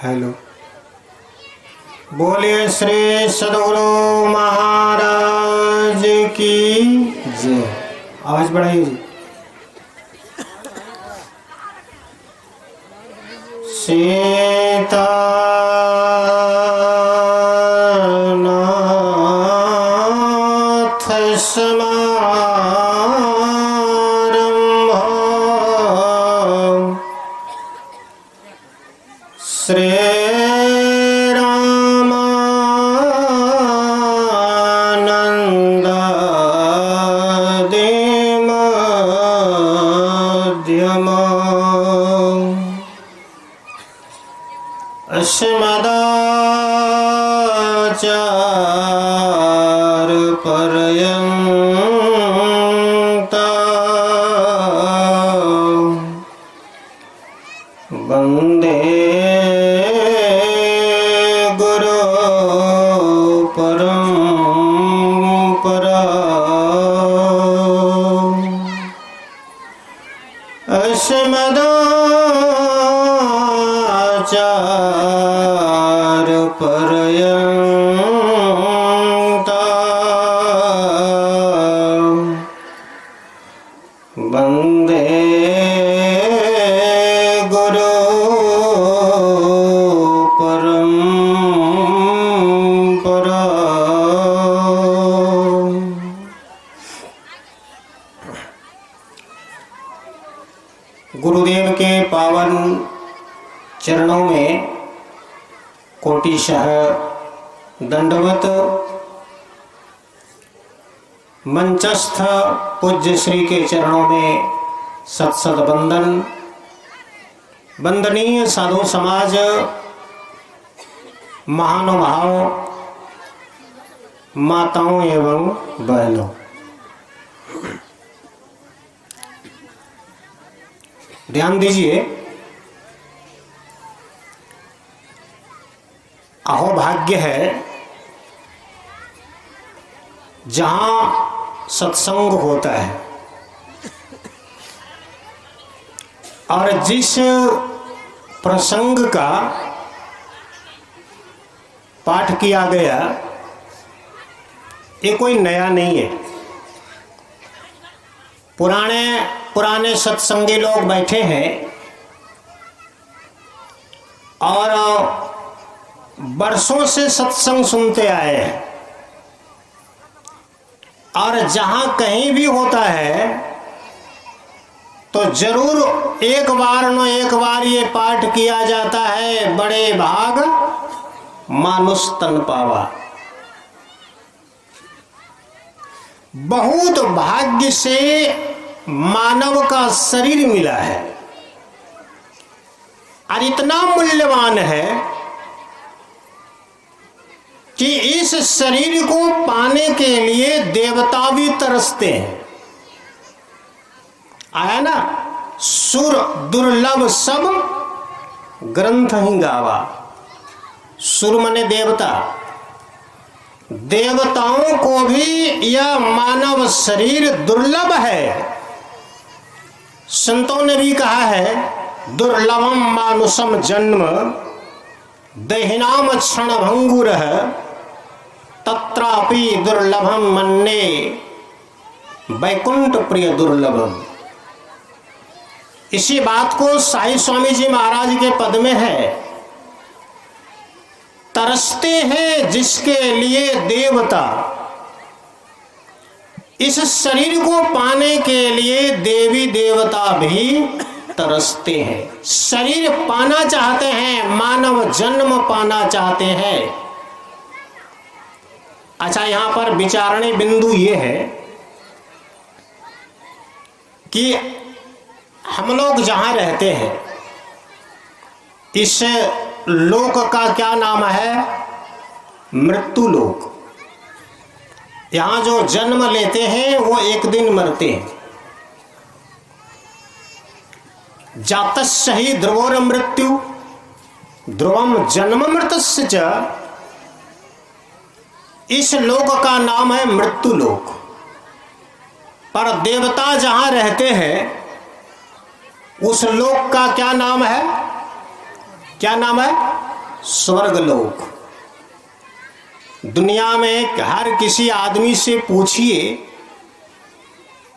Hello. बोलिए श्री सद्गुरु महाराज की जय। आवाज बढ़ाइए जी। सीता नाथ समारंभ श्री अस्मदाचार पर्यन्ता वन्दे गुरो परम्परा। अस्मदाचार पर्यन्ता वन्दे गुरो परम्परा। गुरुदेव के पावन चरणों में कोटिशः दंडवत। मंचस्थ पूज्य श्री के चरणों में सत्सद वंदन। वंदनीय साधु समाज, महानुभाव, माताओं एवं बहनों, ध्यान दीजिए। अहोभाग्य है जहां सत्संग होता है और जिस प्रसंग का पाठ किया गया ये कोई नया नहीं है। पुराने सत्संगी लोग बैठे हैं और बरसों से सत्संग सुनते आए हैं और जहां कहीं भी होता है तो जरूर एक बार न एक बार ये पाठ किया जाता है, बड़े भाग मानुष तन पावा। बहुत भाग्य से मानव का शरीर मिला है और इतना मूल्यवान है कि इस शरीर को पाने के लिए देवता भी तरसते हैं। आया ना, सुर दुर्लभ सब ग्रंथ ही गावा। सुर माने देवता, देवताओं को भी यह मानव शरीर दुर्लभ है। संतों ने भी कहा है, दुर्लभम मानुषम जन्म देहिनाम क्षण भंगुर तत्रापि दुर्लभम मन्ने वैकुंठ प्रिय दुर्लभम। इसी बात को साईं स्वामी जी महाराज के पद में है, तरसते हैं जिसके लिए देवता। इस शरीर को पाने के लिए देवी देवता भी तरसते हैं। शरीर पाना चाहते हैं, मानव जन्म पाना चाहते हैं। अच्छा, यहां पर विचारणीय बिंदु ये है कि हम लोग जहां रहते हैं इस लोक का क्या नाम है? मृत्यु लोक। यहां जो जन्म लेते हैं वो एक दिन मरते हैं। जातस्य हि ध्रुवोर मृत्यु ध्रुवम जन्म मृतस्य च। इस लोक का नाम है मृत्यु लोक। पर देवता जहां रहते हैं उस लोक का क्या नाम है? क्या नाम है? स्वर्ग लोक। दुनिया में हर किसी आदमी से पूछिए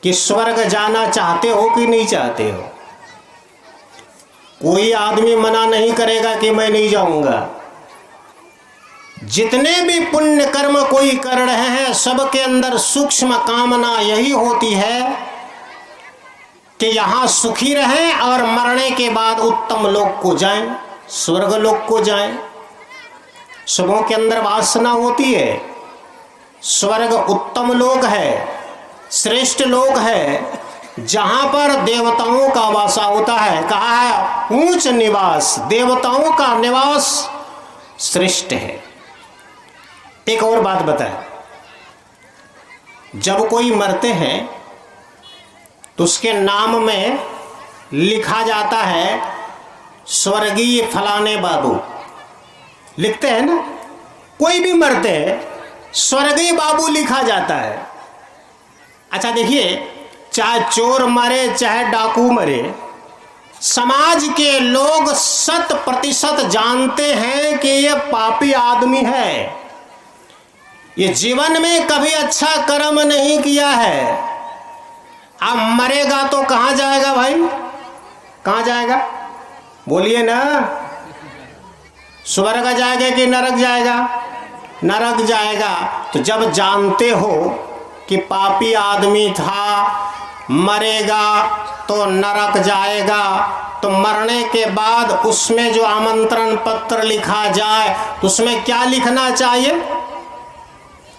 कि स्वर्ग जाना चाहते हो कि नहीं चाहते हो, कोई आदमी मना नहीं करेगा कि मैं नहीं जाऊंगा। जितने भी पुण्य कर्म कोई कर रहे हैं, सबके अंदर सूक्ष्म कामना यही होती है कि यहां सुखी रहें और मरने के बाद उत्तम लोक को जाएं, स्वर्ग लोक को जाएं। सबों के अंदर वासना होती है। स्वर्ग उत्तम लोक है, श्रेष्ठ लोक है, जहां पर देवताओं का वास होता है। कहा है ऊंच निवास, देवताओं का निवास श्रेष्ठ है। एक और बात बताए, जब कोई मरते हैं तो उसके नाम में लिखा जाता है स्वर्गीय फलाने बाबू, लिखते हैं ना। कोई भी मरते हैं स्वर्गीय बाबू लिखा जाता है। अच्छा देखिए, चाहे चोर मरे चाहे डाकू मरे, समाज के लोग 100% जानते हैं कि ये पापी आदमी है, ये जीवन में कभी अच्छा कर्म नहीं किया है। अब मरेगा तो कहां जाएगा भाई, कहां जाएगा बोलिए ना? स्वर्ग जाएगा कि नरक जाएगा? नरक जाएगा। तो जब जानते हो कि पापी आदमी था, मरेगा तो नरक जाएगा, तो मरने के बाद उसमें जो आमंत्रण पत्र लिखा जाए तो उसमें क्या लिखना चाहिए?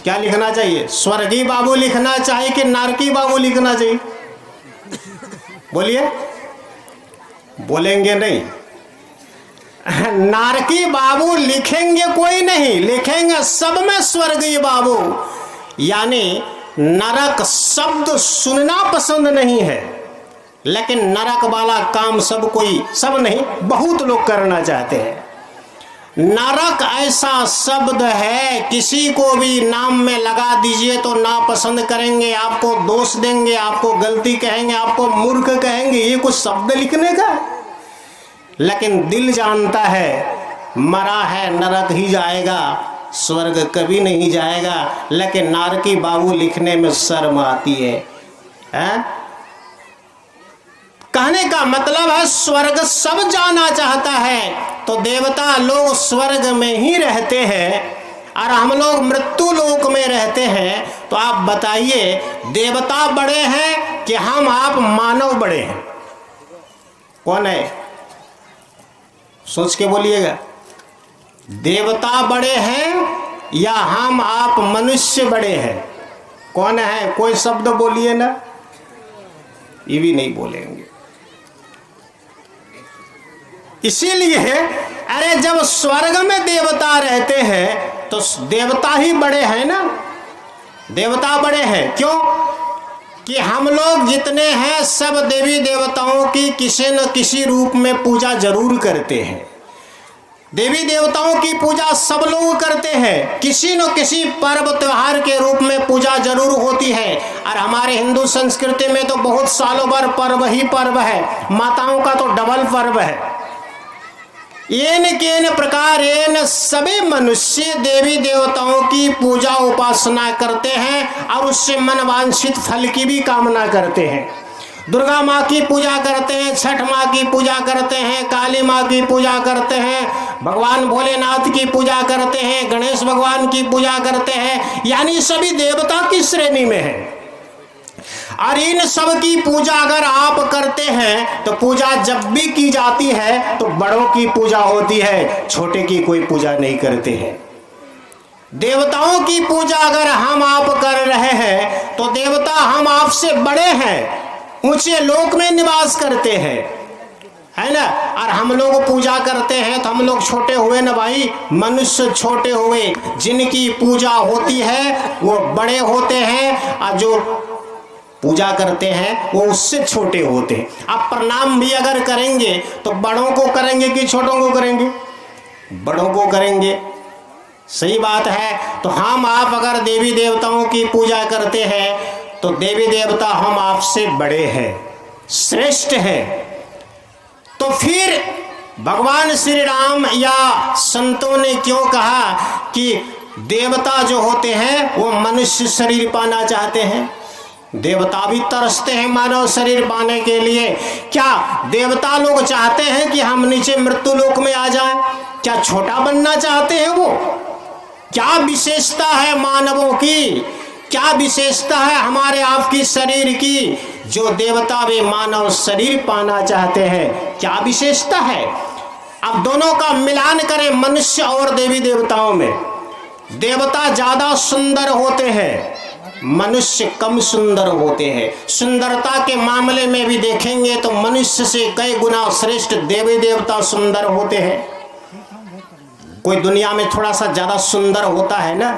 क्या लिखना चाहिए? स्वर्गीय बाबू लिखना चाहिए कि नारकी बाबू लिखना चाहिए? बोलिए, बोलेंगे नहीं। नारकी बाबू लिखेंगे कोई नहीं, लिखेंगे सब में स्वर्गीय बाबू। यानी नरक शब्द सुनना पसंद नहीं है, लेकिन नरक वाला काम सब नहीं, बहुत लोग करना चाहते हैं। नरक ऐसा शब्द है, किसी को भी नाम में लगा दीजिए तो नापसंद करेंगे, आपको दोष देंगे, आपको गलती कहेंगे, आपको मूर्ख कहेंगे। ये कुछ शब्द लिखने का? लेकिन दिल जानता है मरा है नरक ही जाएगा, स्वर्ग कभी नहीं जाएगा। लेकिन नारकी बाबू लिखने में शर्म आती है, कहने का मतलब है स्वर्ग सब जाना चाहता है, तो देवता लोग स्वर्ग में ही रहते हैं और हम लोग मृत्यु लोक में रहते हैं। तो आप बताइए, देवता बड़े हैं कि हम आप मानव बड़े हैं? कौन है? सोच के बोलिएगा। देवता बड़े हैं या हम आप मनुष्य बड़े हैं? कौन है? कोई शब्द बोलिए ना। ये भी नहीं बोलेंगे। इसीलिए अरे जब स्वर्ग में देवता रहते हैं तो देवता ही बड़े हैं ना। देवता बड़े हैं क्यों? कि हम लोग जितने हैं सब देवी देवताओं की किसी न किसी रूप में पूजा जरूर करते हैं। देवी देवताओं की पूजा सब लोग करते हैं, किसी न किसी पर्व त्योहार के रूप में पूजा जरूर होती है। और हमारे हिंदू संस्कृति में तो बहुत सालों भर पर्व ही पर्व है, माताओं का तो डबल पर्व है। एन केन प्रकार एन सभी मनुष्य देवी देवताओं की पूजा उपासना करते हैं और उससे मनवांछित फल की भी कामना करते हैं। दुर्गा माँ की पूजा करते हैं, छठ माँ की पूजा करते हैं, काली माँ की पूजा करते हैं, भगवान भोलेनाथ की पूजा करते हैं, गणेश भगवान की पूजा करते हैं, यानी सभी देवता की श्रेणी में है। और इन सब की पूजा अगर आप करते हैं तो पूजा जब भी की जाती है तो बड़ों की पूजा होती है, छोटे की कोई पूजा नहीं करते हैं। देवताओं की पूजा अगर हम आप कर रहे हैं तो देवता हम आपसे बड़े हैं, ऊंचे लोक में निवास करते हैं, है ना। और हम लोग पूजा करते हैं तो हम लोग छोटे हुए ना भाई, मनुष्य छोटे हुए। जिनकी पूजा होती है वो बड़े होते हैं और जो पूजा करते हैं वो उससे छोटे होते हैं। आप प्रणाम भी अगर करेंगे तो बड़ों को करेंगे कि छोटों को करेंगे? बड़ों को करेंगे। सही बात है। तो हम आप अगर देवी देवताओं की पूजा करते हैं तो देवी देवता हम आपसे बड़े हैं, श्रेष्ठ हैं। तो फिर भगवान श्री राम या संतों ने क्यों कहा कि देवता जो होते हैं वो मनुष्य शरीर पाना चाहते हैं? देवता भी तरसते हैं मानव शरीर पाने के लिए। क्या देवता लोग चाहते हैं कि हम नीचे मृत्यु लोक में आ जाएं? क्या छोटा बनना चाहते हैं वो? क्या विशेषता है मानवों की, क्या विशेषता है हमारे आपकी शरीर की, जो देवता भी मानव शरीर पाना चाहते हैं? क्या विशेषता है? अब दोनों का मिलान करें, मनुष्य और देवी देवताओं में। देवता ज्यादा सुंदर होते हैं, मनुष्य कम सुंदर होते हैं। सुंदरता के मामले में भी देखेंगे तो मनुष्य से कई गुना श्रेष्ठ देवी देवता सुंदर होते हैं। कोई दुनिया में थोड़ा सा ज्यादा सुंदर होता है ना,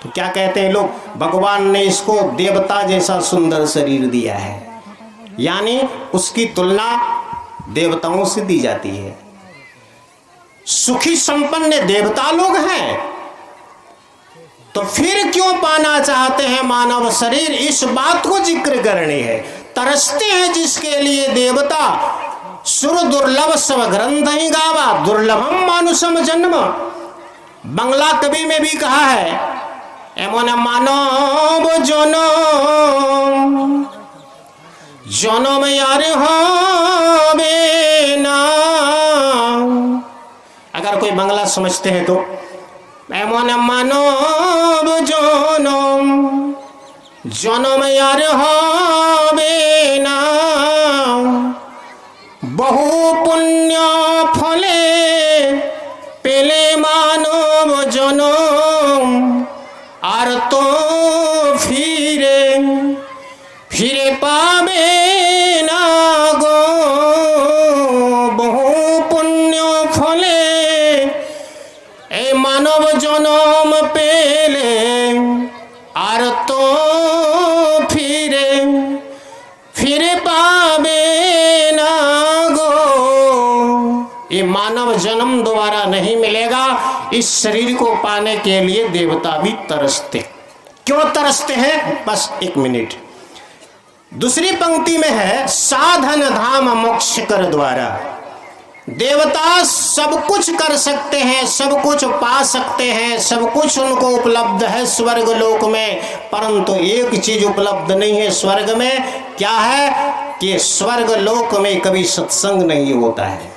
तो क्या कहते हैं लोग, भगवान ने इसको देवता जैसा सुंदर शरीर दिया है, यानी उसकी तुलना देवताओं से दी जाती है। सुखी संपन्न देवता लोग हैं, तो फिर क्यों पाना चाहते हैं मानव शरीर? इस बात को जिक्र करनी है। तरसते हैं जिसके लिए देवता, सुर दुर्लभ सब ग्रंथ ही गावा, दुर्लभम मानुषम जन्म। बंगला कवि में भी कहा है, एमन मानव जनम जनम यार होवे ना। अगर कोई बंगला समझते हैं तो, एमन मानव जनम जनम यार होवे ना, बहु पुण्य फले पेले मानव जनम, आर तो फिरे पावे ना गो। बहु पुण्य फले ए मानव जनम पेले, आर तो फिरे पावे ना गो। ये मानव जन्म दोबारा नहीं मिलेगा। इस शरीर को पाने के लिए देवता भी तरसते। क्यों तरसते हैं? बस एक मिनट। दूसरी पंक्ति में है, साधन धाम मोक्ष कर द्वारा। देवता सब कुछ कर सकते हैं, सब कुछ पा सकते हैं, सब कुछ उनको उपलब्ध है स्वर्ग लोक में, परंतु एक चीज उपलब्ध नहीं है स्वर्ग में। क्या है? कि स्वर्ग लोक में कभी सत्संग नहीं होता है।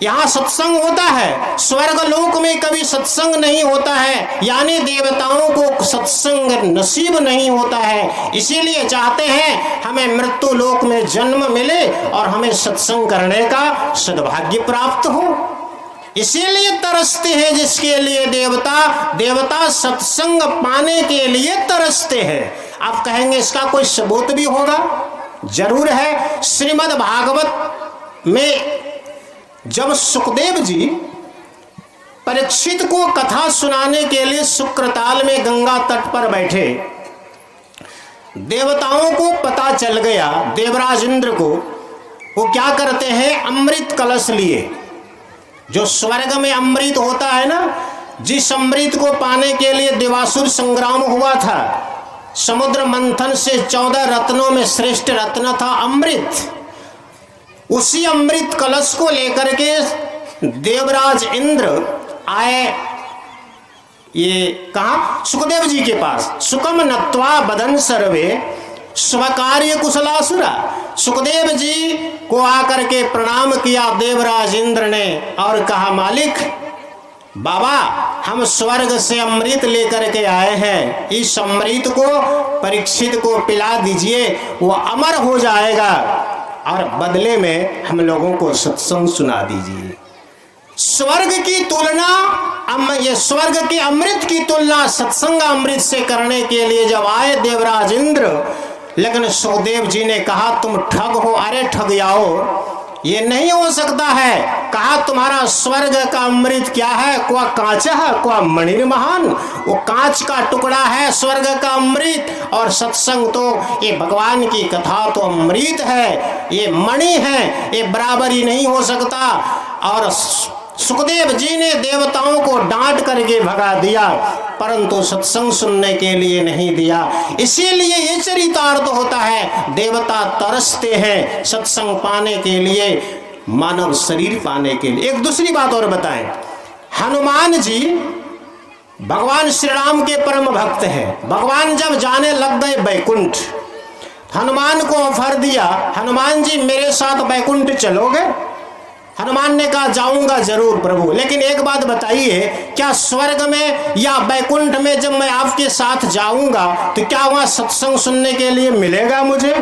यहाँ सत्संग होता है, स्वर्ग लोक में कभी सत्संग नहीं होता है, यानी देवताओं को सत्संग नसीब नहीं होता है। इसीलिए चाहते हैं हमें मृत्यु लोक में जन्म मिले और हमें सत्संग करने का सद्भाग्य प्राप्त हो। इसीलिए तरसते हैं जिसके लिए देवता सत्संग पाने के लिए तरसते हैं। आप कहेंगे इसका कोई सबूत भी होगा? जरूर है। श्रीमद् भागवत में जब सुखदेव जी परीक्षित को कथा सुनाने के लिए शुक्रताल में गंगा तट पर बैठे, देवताओं को पता चल गया, देवराज इंद्र को, वो क्या करते हैं, अमृत कलश लिए। जो स्वर्ग में अमृत होता है ना, जिस अमृत को पाने के लिए देवासुर संग्राम हुआ था, समुद्र मंथन से 14 रत्नों में श्रेष्ठ रत्न था अमृत। उसी अमृत कलश को लेकर के देवराज इंद्र आए, ये कहा, सुखदेव जी के पास। सुकम नत्वा बदन सर्वे स्वकार्य कुशलासुरा। सुखदेव जी को आकर के प्रणाम किया देवराज इंद्र ने और कहा, मालिक बाबा, हम स्वर्ग से अमृत लेकर के आए हैं, इस अमृत को परीक्षित को पिला दीजिए, वो अमर हो जाएगा और बदले में हम लोगों को सत्संग सुना दीजिए। स्वर्ग की तुलना, ये स्वर्ग के अमृत की तुलना सत्संग अमृत से करने के लिए जब आए देवराज इंद्र, लेकिन सुखदेव जी ने कहा, तुम ठग हो। अरे ठग जाओ, ये नहीं हो सकता है। कहा, तुम्हारा स्वर्ग का अमृत क्या है? क्वा कांच है, क्वा मणि महान। वो कांच का टुकड़ा है स्वर्ग का अमृत, और सत्संग तो ये भगवान की कथा तो अमृत है, ये मणि है, ये बराबरी नहीं हो सकता। और सुखदेव जी ने देवताओं को डांट करके भगा दिया, परंतु सत्संग सुनने के लिए नहीं दिया। इसीलिए ये चरितार्थ होता है, देवता तरसते हैं सत्संग पाने के लिए, मानव शरीर पाने के लिए। एक दूसरी बात और बताएं, हनुमान जी भगवान श्री राम के परम भक्त हैं। भगवान जब जाने लग गए बैकुंठ, हनुमान को ऑफर दिया, हनुमान जी मेरे साथ बैकुंठ चलोगे? हनुमान ने कहा जाऊंगा जरूर प्रभु, लेकिन एक बात बताइए, क्या स्वर्ग में या बैकुंठ में जब मैं आपके साथ जाऊंगा तो क्या वहां सत्संग सुनने के लिए मिलेगा मुझे?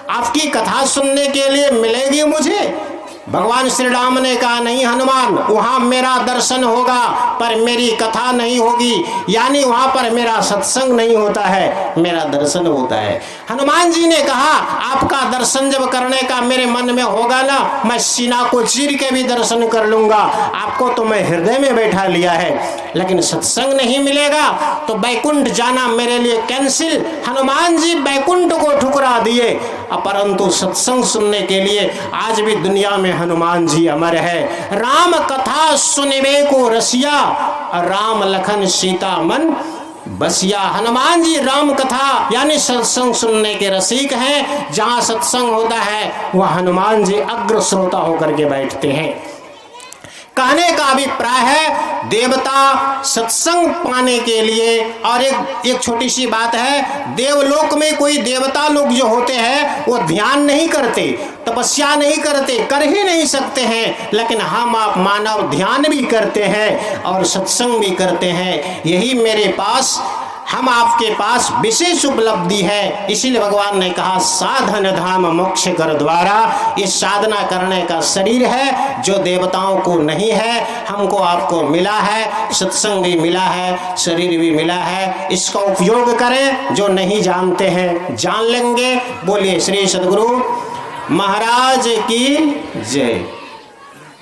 आपकी कथा सुनने के लिए मिलेगी मुझे? भगवान श्री राम ने कहा नहीं हनुमान, वहां मेरा दर्शन होगा पर मेरी कथा नहीं होगी, यानी वहां पर मेरा सत्संग नहीं होता है, मेरा दर्शन होता है। हनुमान जी ने कहा आपका दर्शन जब करने का मेरे मन में होगा ना, मैं सीना को चीर के भी दर्शन कर लूंगा, आपको तो मैं हृदय में बैठा लिया है, लेकिन सत्संग नहीं मिलेगा तो बैकुंठ जाना मेरे लिए कैंसिल। हनुमान जी बैकुंठ को ठुकरा दिए, परंतु सत्संग सुनने के लिए आज भी दुनिया में हनुमान जी अमर है। राम कथा सुनबे को रसिया, राम लखन सीता मन बसिया। हनुमान जी राम कथा यानी सत्संग सुनने के रसिक हैं। जहां सत्संग होता है वह हनुमान जी अग्र श्रोता होकर के बैठते हैं। कहने का अभिप्राय है देवता सत्संग पाने के लिए। और एक छोटी सी बात है, देवलोक में कोई देवता लोग जो होते हैं वो ध्यान नहीं करते, तपस्या नहीं करते, कर ही नहीं सकते हैं, लेकिन हम आप मानव ध्यान भी करते हैं और सत्संग भी करते हैं। यही मेरे पास हम आपके पास विशेष उपलब्धि है। इसीलिए भगवान ने कहा साधन धाम मोक्ष कर द्वारा। ये साधना करने का शरीर है जो देवताओं को नहीं है, हमको आपको मिला है, सत्संग भी मिला है, शरीर भी मिला है। इसका उपयोग करें, जो नहीं जानते हैं जान लेंगे। बोलिए श्री सद्गुरु महाराज की जय।